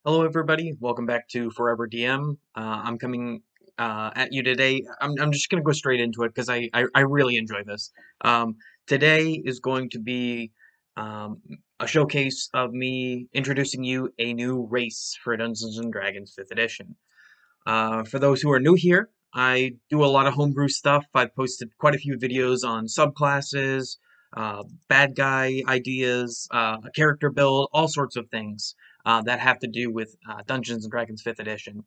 Hello, everybody. Welcome back to Forever DM. I'm coming at you today. I'm just going to go straight into it because I really enjoy this. Today is going to be um, a showcase of me introducing you a new race for Dungeons and Dragons 5th edition. For those who are new here, I do a lot of homebrew stuff. I've posted quite a few videos on subclasses, bad guy ideas, a character build, all sorts of things that have to do with Dungeons and Dragons 5th edition.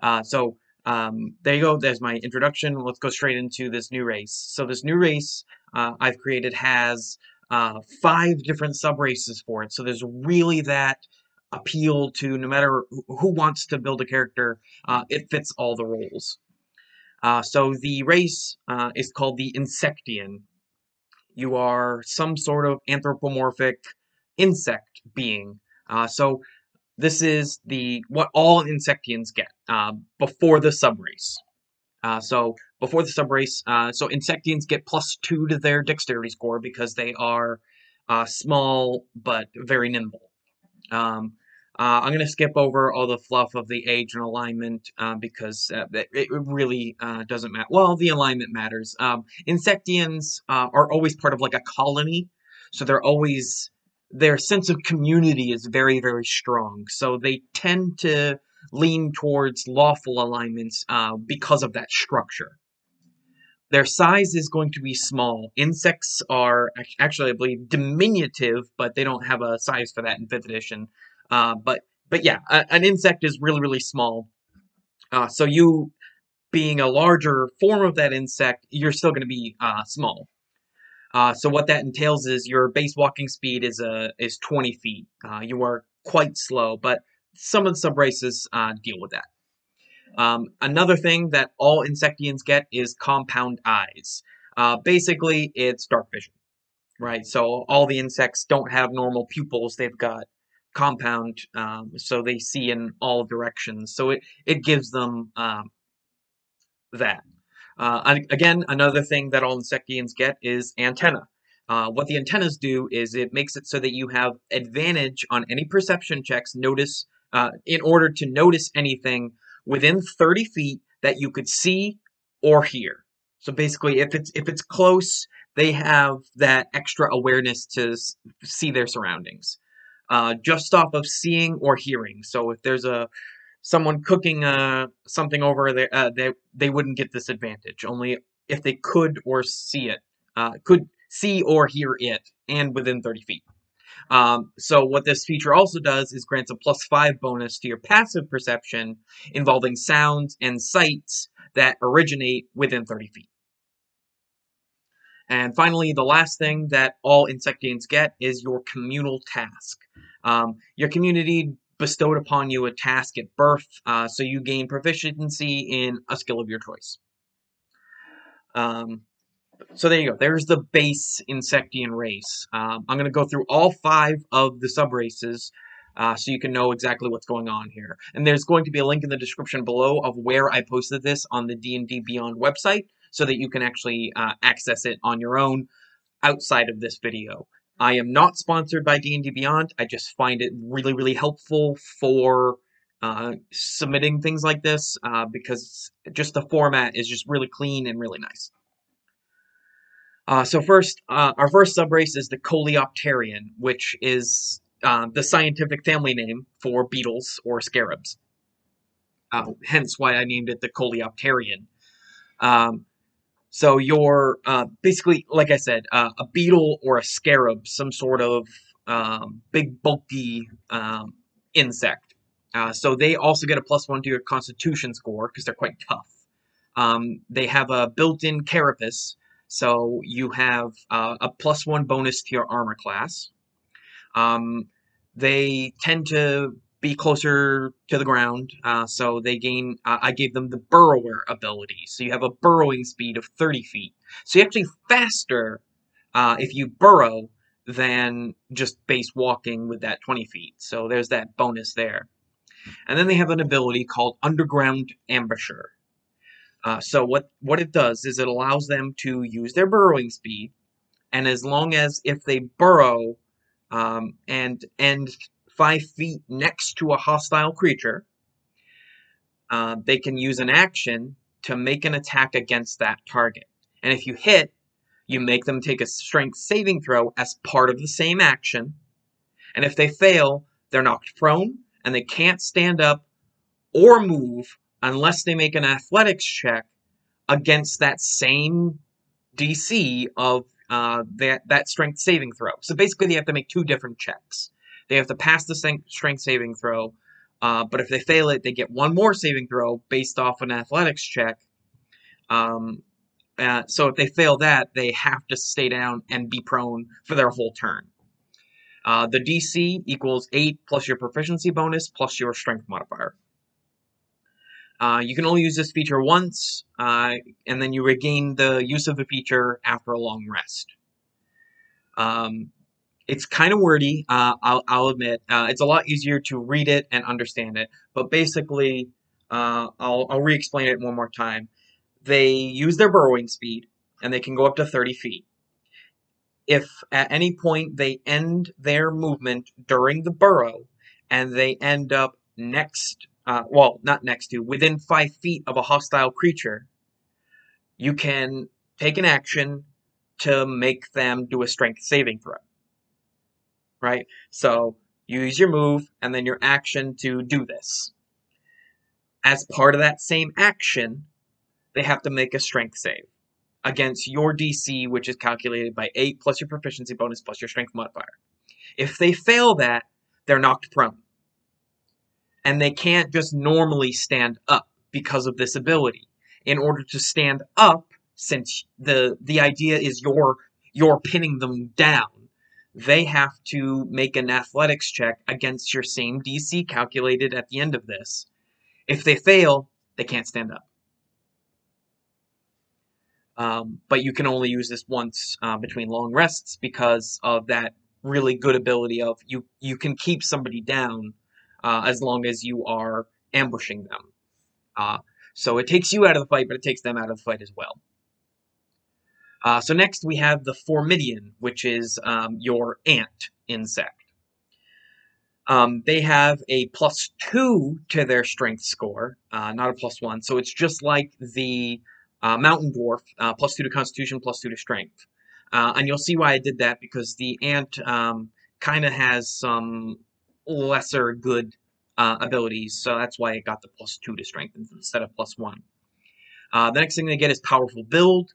There you go. There's my introduction. Let's go straight into this new race. So this new race I've created has 5 different subraces for it. So there's really that appeal to no matter who wants to build a character, it fits all the roles. So the race is called the Insectian. You are some sort of anthropomorphic insect being. So this is what all Insectians get before the subrace. So before the subrace, so Insectians get +2 to their dexterity score because they are small but very nimble. I'm going to skip over all the fluff of the age and alignment because it really doesn't matter. Well, the alignment matters. Insectians are always part of like a colony, so their sense of community is very, very strong. So they tend to lean towards lawful alignments because of that structure. Their size is going to be small. Insects are actually, I believe, diminutive, but they don't have a size for that in 5th edition. But yeah, an insect is really, really small. So you being a larger form of that insect, you're still going to be small. So what that entails is your base walking speed is 20 feet. You are quite slow, but some of the subraces deal with that. Another thing that all Insectians get is compound eyes. Basically, it's dark vision, right? So all the insects don't have normal pupils; they've got compound, so they see in all directions. So it gives them that. Again, another thing that all Insectians get is antenna. What the antennas do is it makes it so that you have advantage on any perception checks. In order to notice anything within 30 feet that you could see or hear. So basically, if it's close, they have that extra awareness to see their surroundings, just off of seeing or hearing. So if there's someone cooking something over there, they wouldn't get this advantage. Only if they could see or hear it, and within 30 feet. So what this feature also does is grants a +5 bonus to your passive perception involving sounds and sights that originate within 30 feet. And finally, the last thing that all Insectians get is your communal task. Your community bestowed upon you a task at birth, so you gain proficiency in a skill of your choice. So there you go. There's the base Insectian race. I'm going to go through all 5 of the subraces so you can know exactly what's going on here. And there's going to be a link in the description below of where I posted this on the D&D Beyond website so that you can actually access it on your own outside of this video. I am not sponsored by D&D Beyond. I just find it really, really helpful for submitting things like this because just the format is just really clean and really nice. So first, our first subrace is the Coleopterian, which is the scientific family name for beetles or scarabs. Hence why I named it the Coleopterian. So you're basically, like I said, a beetle or a scarab, some sort of big, bulky insect. So they also get a +1 to your Constitution score because they're quite tough. They have a built-in carapace, so you have a +1 bonus to your armor class. They tend to be closer to the ground, so they gain. I gave them the burrower ability, so you have a burrowing speed of 30 feet. So you're actually faster if you burrow than just base walking with that 20 feet. So there's that bonus there. And then they have an ability called Underground Ambusher. So what it does is it allows them to use their burrowing speed, and as long as if they burrow and end 5 feet next to a hostile creature, they can use an action to make an attack against that target. And if you hit, you make them take a strength saving throw as part of the same action. And if they fail, they're knocked prone and they can't stand up or move unless they make an athletics check against that same DC of that strength saving throw. So basically, they have to make 2 different checks. They have to pass the strength saving throw, but if they fail it, they get 1 more saving throw based off an athletics check. So if they fail that, they have to stay down and be prone for their whole turn. The DC equals 8 plus your proficiency bonus plus your strength modifier. You can only use this feature once, and then you regain the use of the feature after a long rest. It's kind of wordy, I'll admit. It's a lot easier to read it and understand it, but basically, I'll re-explain it one more time. They use their burrowing speed, and they can go up to 30 feet. If at any point they end their movement during the burrow, and they end up next, not next to, within 5 feet of a hostile creature, you can take an action to make them do a strength saving throw. Right? So you use your move and then your action to do this. As part of that same action, they have to make a strength save against your DC, which is calculated by 8 plus your proficiency bonus plus your strength modifier. If they fail that, they're knocked prone. And they can't just normally stand up because of this ability. In order to stand up, since the idea is you're pinning them down, they have to make an athletics check against your same DC calculated at the end of this. If they fail, they can't stand up. But you can only use this once between long rests because of that really good ability of you can keep somebody down as long as you are ambushing them. So it takes you out of the fight, but it takes them out of the fight as well. So next we have the Formidian, which is your ant insect. They have a +2 to their strength score, not a +1. So it's just like the mountain dwarf, +2 to constitution, +2 to strength. And you'll see why I did that, because the ant kind of has some lesser good abilities, so that's why it got the +2 to strength instead of +1. The next thing they get is powerful build.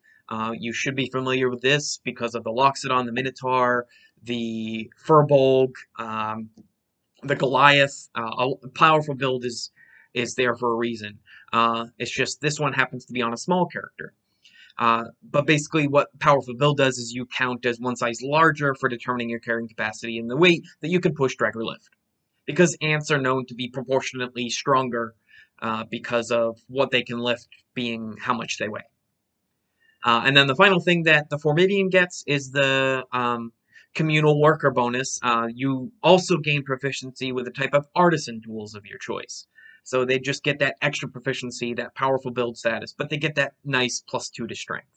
You should be familiar with this because of the Loxodon, the Minotaur, the Furbolg, the Goliath. A powerful build is there for a reason. It's just this one happens to be on a small character. But basically what powerful build does is you count as 1 size larger for determining your carrying capacity and the weight that you can push, drag, or lift. Because ants are known to be proportionately stronger because of what they can lift being how much they weigh. And then the final thing that the Formidian gets is the communal worker bonus. You also gain proficiency with the type of artisan tools of your choice. So they just get that extra proficiency, that powerful build status, but they get that nice +2 to strength.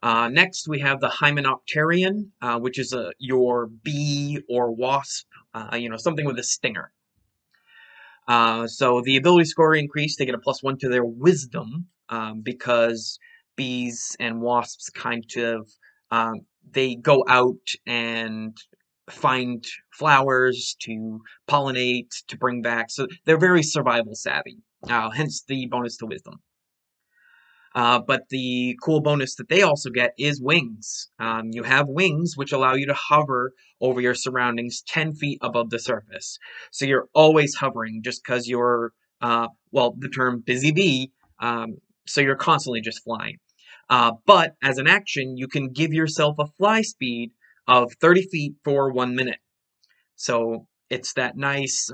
Next, we have the Hymenopterian, which is your bee or wasp, something with a stinger. So the ability score increase, they get a +1 to their wisdom, because bees and wasps kind of, they go out and find flowers to pollinate, to bring back, so they're very survival savvy, hence the bonus to wisdom. But the cool bonus that they also get is wings. You have wings, which allow you to hover over your surroundings 10 feet above the surface. So you're always hovering just because you're, the term busy bee, so you're constantly just flying. But as an action, you can give yourself a fly speed of 30 feet for 1 minute. So it's that nice,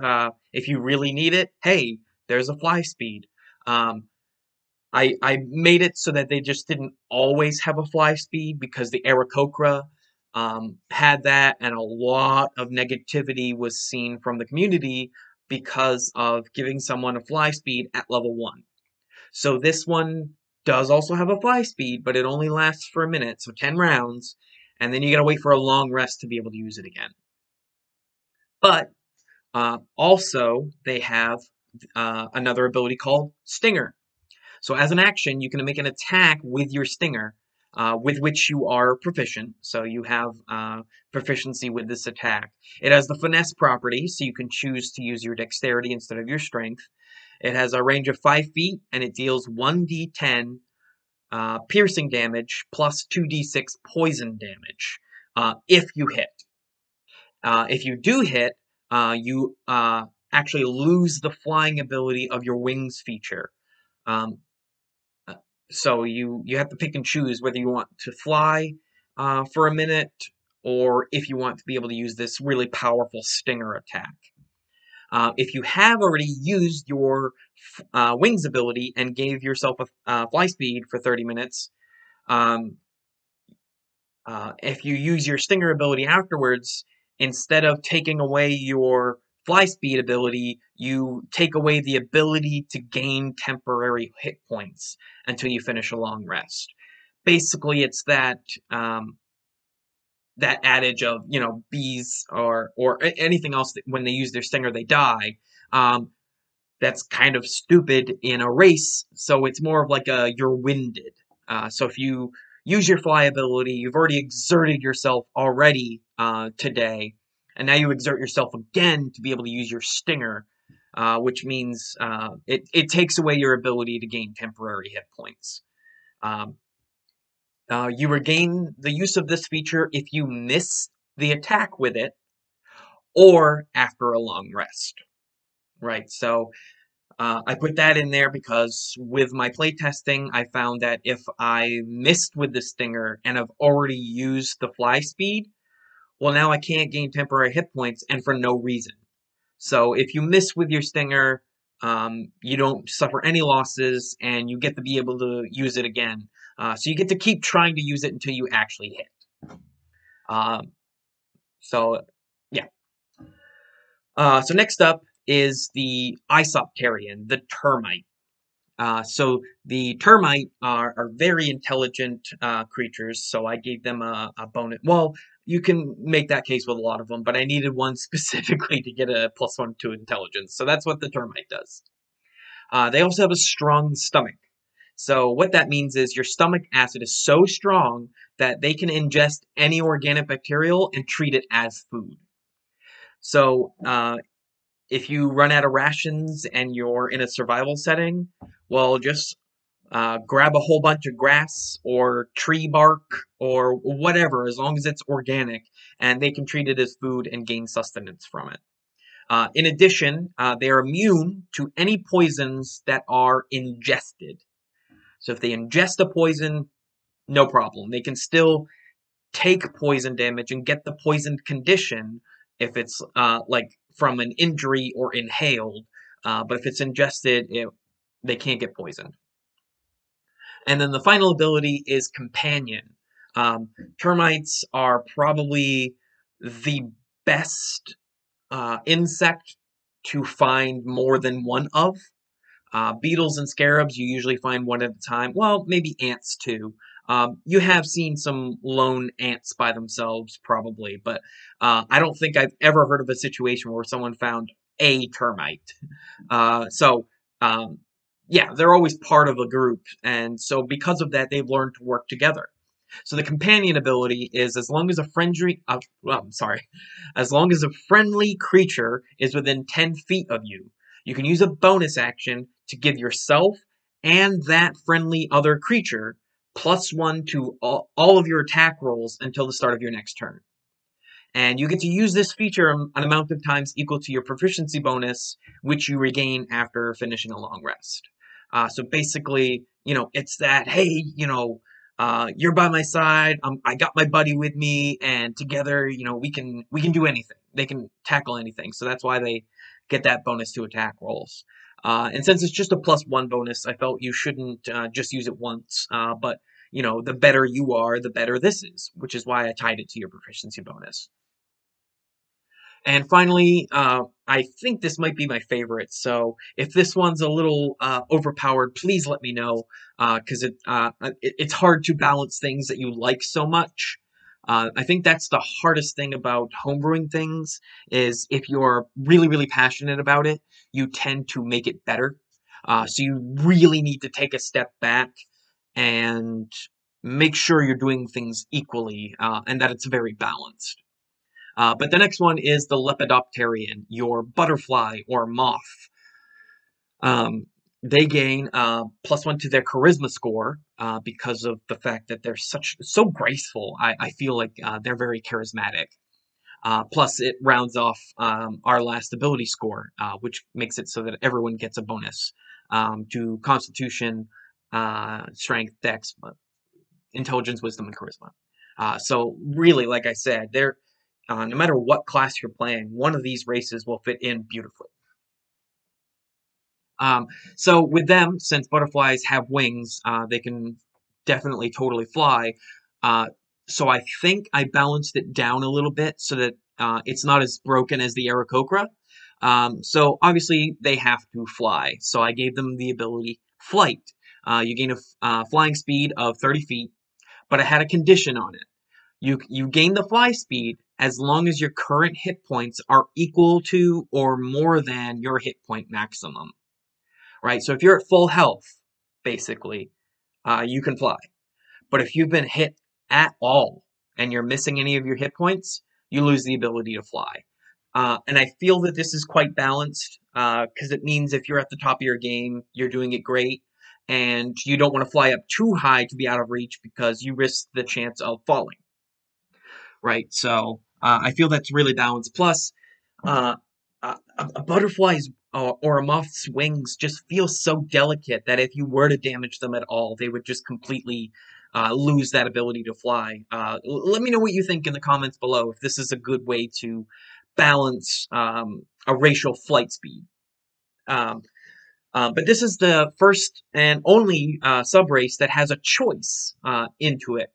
if you really need it, hey, there's a fly speed. I made it so that they just didn't always have a fly speed because the Aarakocra had that, and a lot of negativity was seen from the community because of giving someone a fly speed at level 1. So this one does also have a fly speed, but it only lasts for a minute, so 10 rounds, and then you gotta wait for a long rest to be able to use it again. But also they have another ability called Stinger. So as an action, you can make an attack with your Stinger, with which you are proficient. So you have proficiency with this attack. It has the finesse property, so you can choose to use your dexterity instead of your strength. It has a range of 5 feet, and it deals 1d10 piercing damage plus 2d6 poison damage if you hit. If you do hit, you actually lose the flying ability of your wings feature. Um, so you have to pick and choose whether you want to fly for a minute or if you want to be able to use this really powerful stinger attack. If you have already used your wings ability and gave yourself a fly speed for 30 minutes, um, if you use your stinger ability afterwards, instead of taking away your fly speed ability, you take away the ability to gain temporary hit points until you finish a long rest. Basically, it's that that adage of, you know, bees or anything else that when they use their stinger they die. That's kind of stupid in a race, so it's more of like a you're winded. So if you use your fly ability, you've already exerted yourself already today, and now you exert yourself again to be able to use your stinger, which means it takes away your ability to gain temporary hit points. Um, you regain the use of this feature if you miss the attack with it, or after a long rest. Right, so I put that in there because with my playtesting, I found that if I missed with the stinger and I've already used the fly speed, well, now I can't gain temporary hit points and for no reason. So if you miss with your stinger, you don't suffer any losses and you get to be able to use it again. So you get to keep trying to use it until you actually hit. Um, so, yeah. So next up is the Isopterian, the termite. So the termite are very intelligent creatures, so I gave them a bonus. Well, you can make that case with a lot of them, but I needed one specifically to get a +1 to intelligence, so that's what the termite does. They also have a strong stomach. So what that means is your stomach acid is so strong that they can ingest any organic bacterial and treat it as food. So if you run out of rations and you're in a survival setting, well, just grab a whole bunch of grass or tree bark or whatever, as long as it's organic, and they can treat it as food and gain sustenance from it. In addition, they are immune to any poisons that are ingested. So if they ingest a poison, no problem. They can still take poison damage and get the poisoned condition if it's like from an injury or inhaled. But if it's ingested, they can't get poisoned. And then the final ability is Companion. Um, Termites are probably the best insect to find more than one of. Beetles and scarabs, you usually find one at a time. Well, maybe ants too. You have seen some lone ants by themselves, probably, but I don't think I've ever heard of a situation where someone found a termite. So, yeah, they're always part of a group, and so because of that, they've learned to work together. So the companion ability is as long as a as long as a friendly creature is within 10 feet of you, you can use a bonus action to give yourself and that friendly other creature +1 to all of your attack rolls until the start of your next turn. And you get to use this feature an amount of times equal to your proficiency bonus, which you regain after finishing a long rest. So basically, you know, it's that, hey, you know, you're by my side. I got my buddy with me, and together, you know, we can do anything. They can tackle anything. So that's why they get that bonus to attack rolls. And since it's just a +1 bonus, I felt you shouldn't just use it once. But you know, the better you are, the better this is, which is why I tied it to your proficiency bonus. And finally, I think this might be my favorite. So if this one's a little overpowered, please let me know, because it's hard to balance things that you like so much. I think that's the hardest thing about homebrewing things is if you're really, really passionate about it, you tend to make it better. So you really need to take a step back and make sure you're doing things equally and that it's very balanced. But the next one is the Lepidopterian, your butterfly or moth. Um, they gain +1 to their charisma score because of the fact that they're so graceful. I feel like they're very charismatic. Plus, it rounds off our last ability score, which makes it so that everyone gets a bonus to Constitution, Strength, Dex, Intelligence, Wisdom, and Charisma. So really, like I said, they're no matter what class you're playing, one of these races will fit in beautifully. Um, so with them, since butterflies have wings, they can definitely totally fly. Uh, so I think I balanced it down a little bit so that it's not as broken as the Aarakocra. So obviously they have to fly. So I gave them the ability flight. You gain a flying speed of 30 feet, but I had a condition on it. You gain the fly speed as long as your current hit points are equal to or more than your hit point maximum. Right? So if you're at full health, basically, you can fly. But if you've been hit at all and you're missing any of your hit points, you lose the ability to fly. And I feel that this is quite balanced because it means if you're at the top of your game, you're doing it great, and you don't want to fly up too high to be out of reach because you risk the chance of falling. Right? So I feel that's really balanced. Plus, uh, a butterfly's or a moth's wings just feel so delicate that if you were to damage them at all, they would just completely lose that ability to fly. Let me know what you think in the comments below if this is a good way to balance a racial flight speed. Um, but this is the first and only subrace that has a choice into it.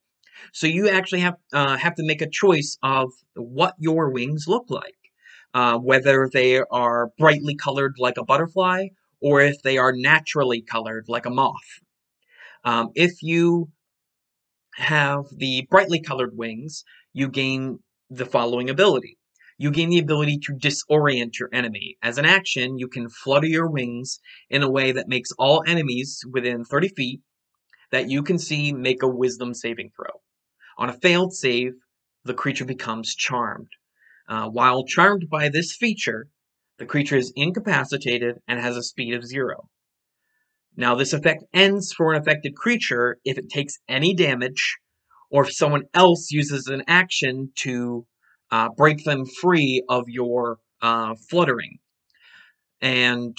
So you actually have to make a choice of what your wings look like, whether they are brightly colored like a butterfly or if they are naturally colored like a moth. If you have the brightly colored wings, you gain the following ability. You gain the ability to disorient your enemy. As an action, you can flutter your wings in a way that makes all enemies within 30 feet that you can see make a wisdom saving throw. On a failed save, the creature becomes charmed. While charmed by this feature, the creature is incapacitated and has a speed of 0. Now, this effect ends for an affected creature if it takes any damage or if someone else uses an action to break them free of your fluttering. And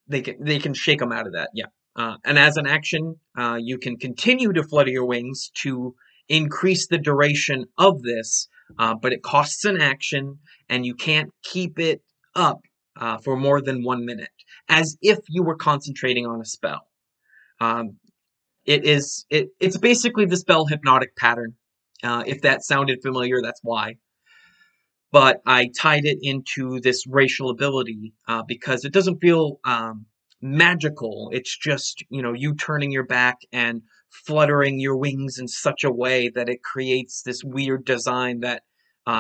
they can shake them out of that, yeah. And as an action, you can continue to flutter your wings to increase the duration of this, but it costs an action, and you can't keep it up for more than 1 minute, as if you were concentrating on a spell. It's basically the spell Hypnotic Pattern. If that sounded familiar, that's why. But I tied it into this racial ability because it doesn't feel magical. It's just, you turning your back and fluttering your wings in such a way that it creates this weird design that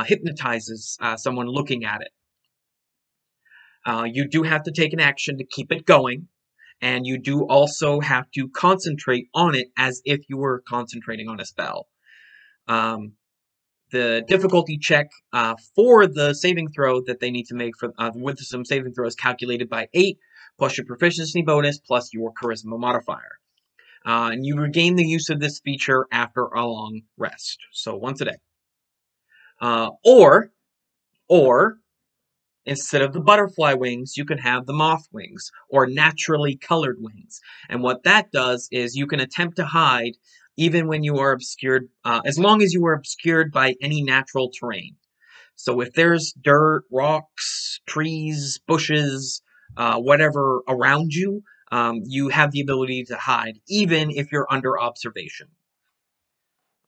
hypnotizes someone looking at it. You do have to take an action to keep it going, and you do also have to concentrate on it as if you were concentrating on a spell. The difficulty check for the saving throw that they need to make for Wisdom saving throw is calculated by 8, plus your proficiency bonus, plus your charisma modifier. And you regain the use of this feature after a long rest, so once a day. Or instead of the butterfly wings, you can have the moth wings, or naturally colored wings. And what that does is you can attempt to hide even when you are obscured, as long as you are obscured by any natural terrain. So if there's dirt, rocks, trees, bushes, whatever around you, you have the ability to hide, even if you're under observation.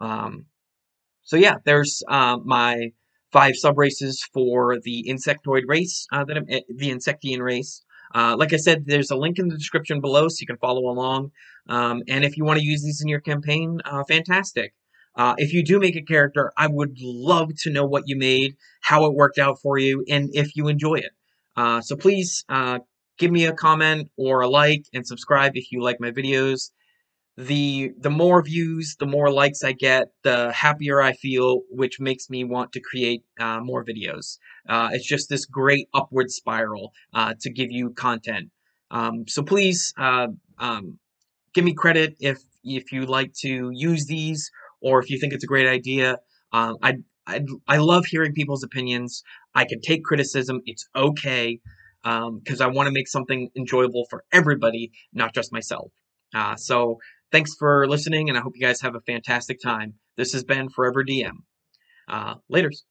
So yeah, there's my 5 subraces for the insectoid race, the Insectian race. Like I said, there's a link in the description below so you can follow along. And if you want to use these in your campaign, fantastic. If you do make a character, I would love to know what you made, how it worked out for you, and if you enjoy it. So please give me a comment or a like and subscribe if you like my videos. The more views, the more likes I get, the happier I feel, which makes me want to create more videos. It's just this great upward spiral to give you content. So please give me credit if you like to use these or if you think it's a great idea. I love hearing people's opinions. I can take criticism. It's okay because I want to make something enjoyable for everybody, not just myself. So thanks for listening, and I hope you guys have a fantastic time. This has been Forever DM. Laters.